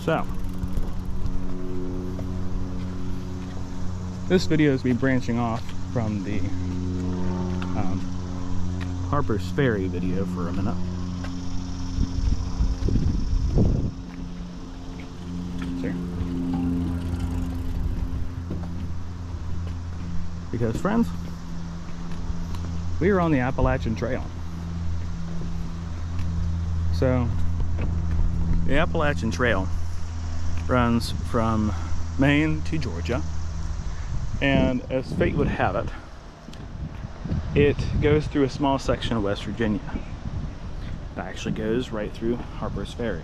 So, this video is me branching off from the Harpers Ferry video for a minute. Because, friends, we are on the Appalachian Trail. So, the Appalachian Trail runs from Maine to Georgia, and as fate would have it, it goes through a small section of West Virginia. It actually goes right through Harpers Ferry.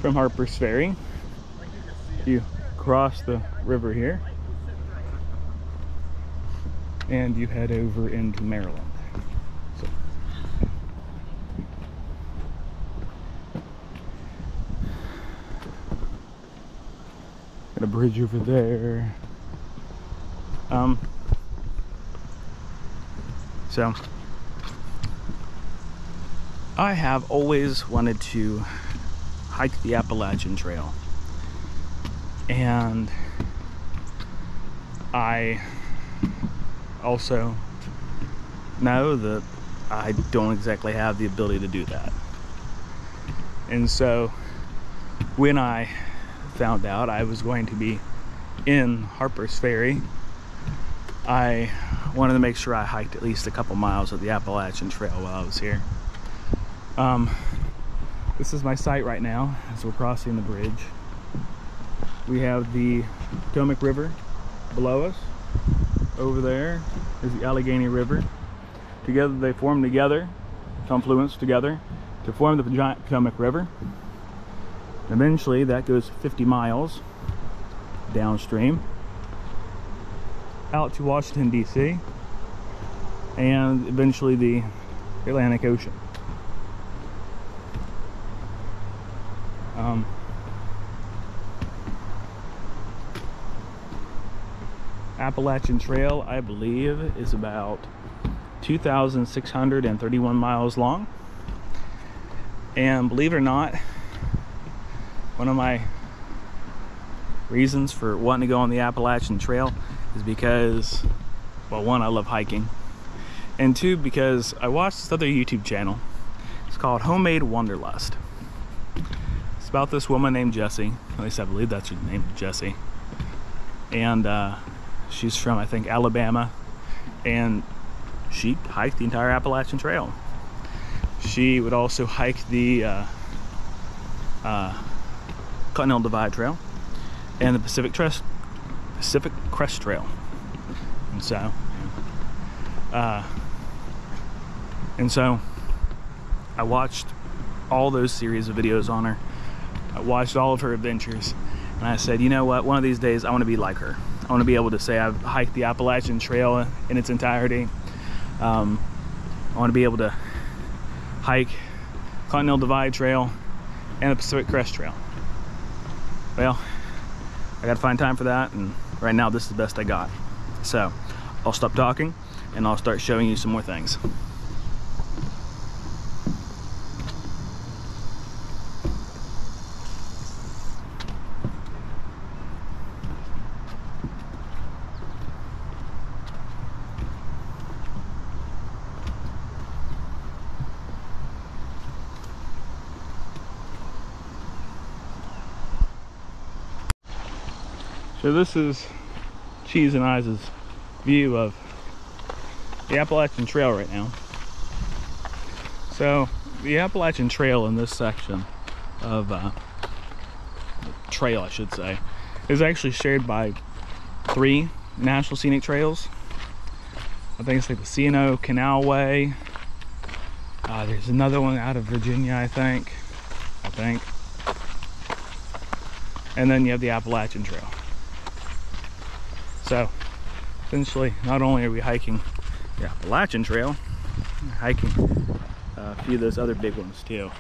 From Harpers Ferry, you cross the river here, and you head over into Maryland. So, got a bridge over there. So I have always wanted to hike the Appalachian Trail, and I also know that I don't exactly have the ability to do that. And so when I found out I was going to be in Harpers Ferry, I wanted to make sure I hiked at least a couple miles of the Appalachian Trail while I was here. This is my site right now as we're crossing the bridge. We have the Potomac River below us. Over there is the Allegheny River. Together they form together, confluence together to form the giant Potomac River. Eventually that goes 50 miles downstream out to Washington, D.C., and eventually the Atlantic Ocean. Appalachian Trail, I believe, is about 2,631 miles long. And believe it or not, one of my reasons for wanting to go on the Appalachian Trail is because, well, one, I love hiking, and two, because I watched this other YouTube channel. It's called Homemade Wanderlust. It's about this woman named Jessie. At least I believe that's her name, Jessie. And she's from, I think, Alabama, and she hiked the entire Appalachian Trail. She would also hike the Continental Divide Trail and the Pacific Crest Trail. And so I watched all those series of videos on her. I watched all of her adventures, and I said, you know what, one of these days I want to be like her. I want to be able to say I've hiked the Appalachian Trail in its entirety. I want to be able to hike Continental Divide Trail and the Pacific Crest Trail. Well, I gotta find time for that, and right now this is the best I got. So I'll stop talking and I'll start showing you some more things. So this is Cheese and I's view of the Appalachian Trail right now. So the Appalachian Trail in this section of trail, I should say, is actually shared by 3 National Scenic Trails. I think it's like the C&O Canal Way. There's another one out of Virginia, I think. And then you have the Appalachian Trail. So essentially, not only are we hiking the Appalachian Trail, we're hiking a few of those other big ones too.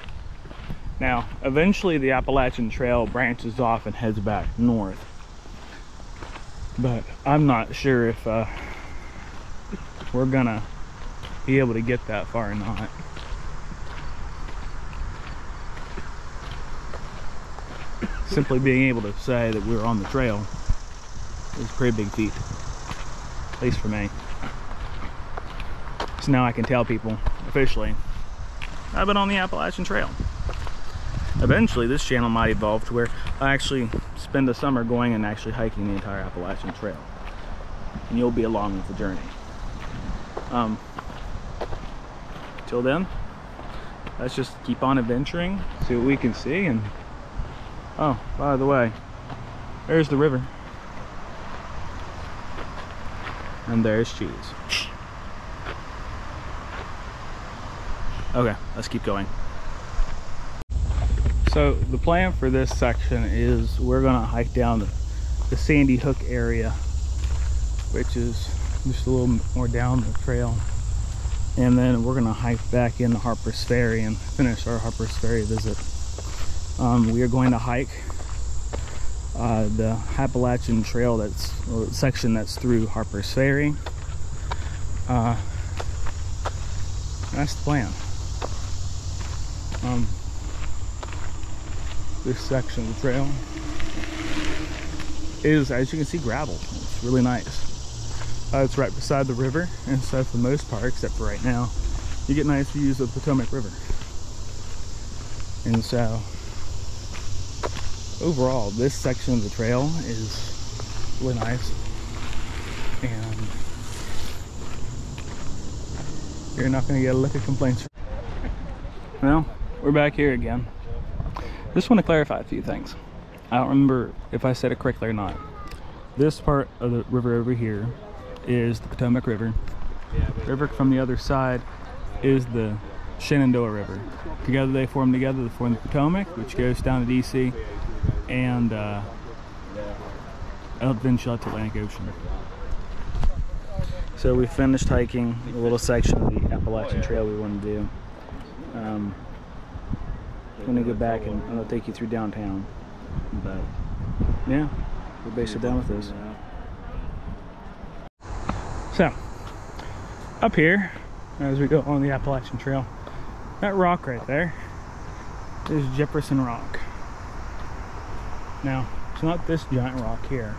Now, eventually the Appalachian Trail branches off and heads back north, but I'm not sure if we're gonna be able to get that far or not. simply being able to say that we were on the trail is a pretty big feat, at least for me. So now I can tell people officially I've been on the Appalachian Trail. Eventually this channel might evolve to where I actually spend the summer going and actually hiking the entire Appalachian Trail, and you'll be along with the journey. Till then, let's just keep on adventuring, see what we can see. And oh, by the way, there's the river, and there's cheese. Okay, let's keep going. So the plan for this section is we're gonna hike down the Sandy Hook area, which is just a little more down the trail, and then we're gonna hike back into Harpers Ferry and finish our Harpers Ferry visit. We are going to hike the Appalachian Trail, section that's through Harpers Ferry. That's the plan. This section of the trail is, as you can see, gravel. It's really nice. It's right beside the river, and so for the most part, except for right now, you get nice views of the Potomac River. And so overall, this section of the trail is really nice, and you're not going to get a lick of complaints. Well, we're back here again. Just want to clarify a few things. I don't remember if I said it correctly or not. This part of the river over here is the Potomac River. The river from the other side is the Shenandoah River. Together they form the Potomac, which goes down to DC and eventually to the Atlantic Ocean. So we finished hiking a little section of the Appalachian Trail we wanted to do. I'm gonna go back and I'm gonna take you through downtown, but yeah, we're basically done with this. So up here, as we go on the Appalachian Trail, that rock right there is Jefferson rock. Now it's not this giant rock here.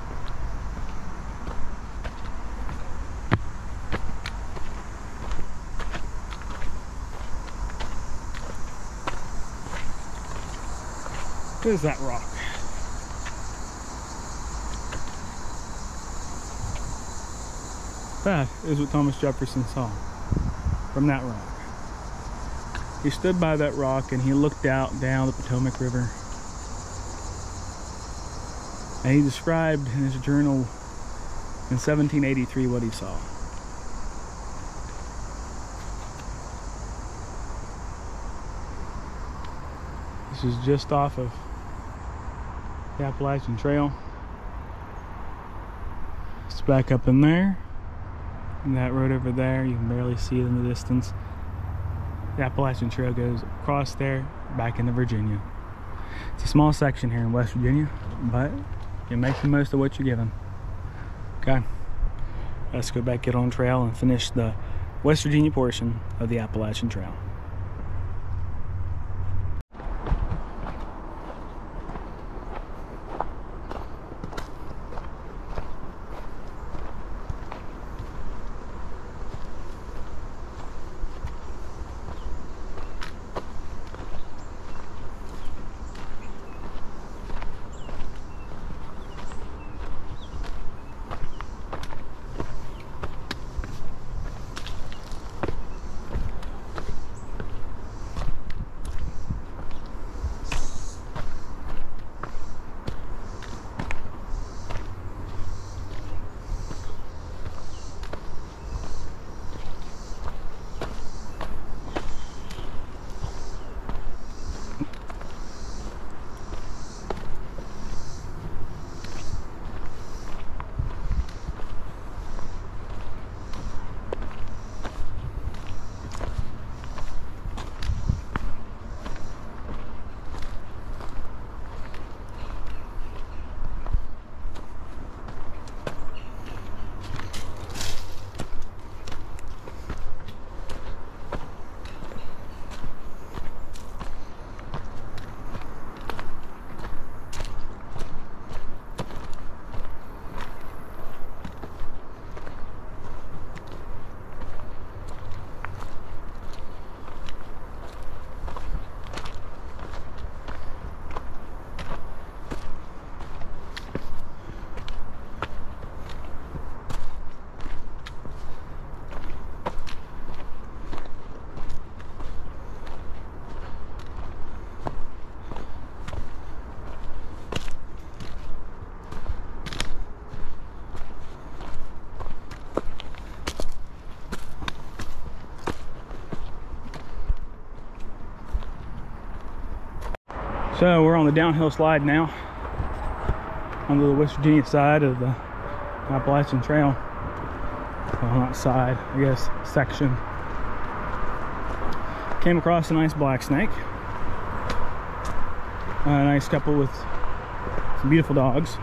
What is that rock? That is what Thomas Jefferson saw from that rock. He stood by that rock and he looked out down the Potomac River, and he described in his journal in 1783 what he saw. This is just off of the Appalachian Trail. It's back up in there, and that road over there, you can barely see it in the distance. The Appalachian Trail goes across there, back into Virginia. It's a small section here in West Virginia, but you make the most of what you're given. Okay, let's go back, get on trail, and finish the West Virginia portion of the Appalachian Trail. So we're on the downhill slide now, on the West Virginia side of the Appalachian Trail. Well, not side, I guess, section. Came across a nice black snake. A nice couple with some beautiful dogs.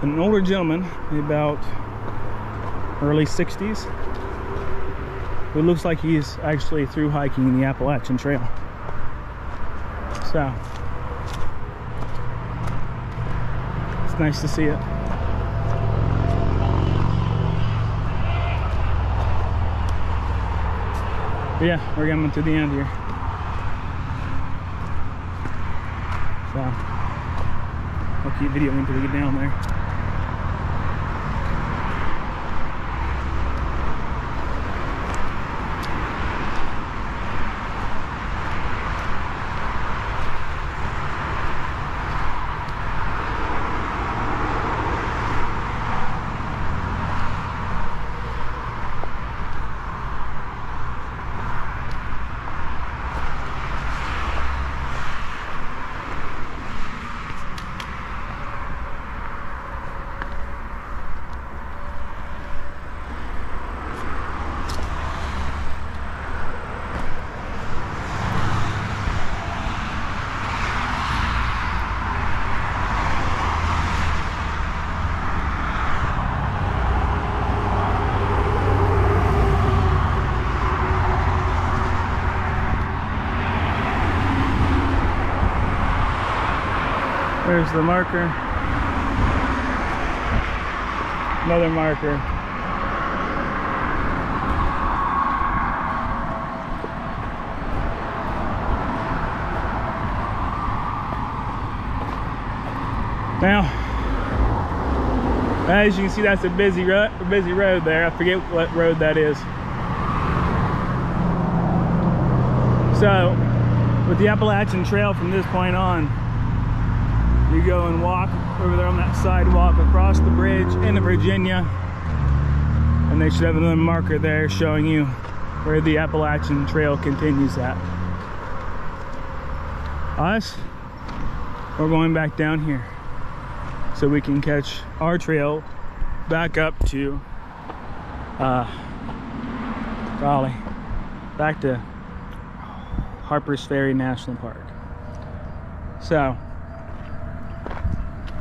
And an older gentleman, about early 60s, who looks like he's actually through hiking the Appalachian Trail. So, it's nice to see it. But yeah, we're coming to the end here. So, I'll keep videoing until we get down there. There's the marker. Another marker. Now, as you can see, that's a busy road there. I forget what road that is. So, with the Appalachian Trail from this point on, you go and walk over there on that sidewalk across the bridge into Virginia, and they should have another marker there showing you where the Appalachian Trail continues at. Us, we're going back down here so we can catch our trail back up to Raleigh, back to Harpers Ferry National Park. So,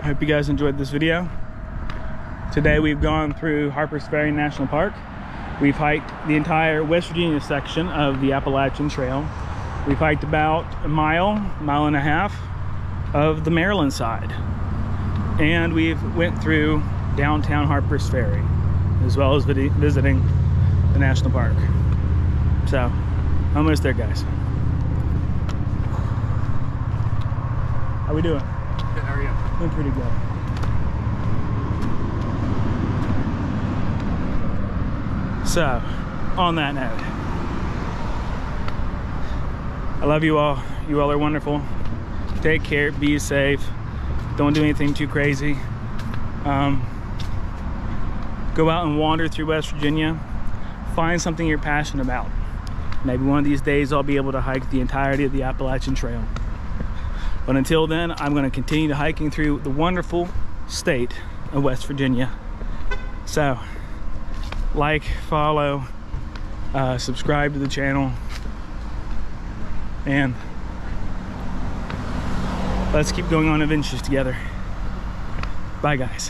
I hope you guys enjoyed this video. Today we've gone through Harpers Ferry National Park. We've hiked the entire West Virginia section of the Appalachian Trail. We've hiked about a mile and a half of the Maryland side. And we've went through downtown Harpers Ferry, as well as visiting the national park. So, almost there, guys. How we doing? Good, how are you? Doing pretty good. So, on that note, I love you all. You all are wonderful. Take care, be safe. Don't do anything too crazy. Go out and wander through West Virginia. Find something you're passionate about. Maybe one of these days I'll be able to hike the entirety of the Appalachian Trail. But until then, I'm going to continue hiking through the wonderful state of West Virginia. So, like, follow, subscribe to the channel, and let's keep going on adventures together. Bye, guys.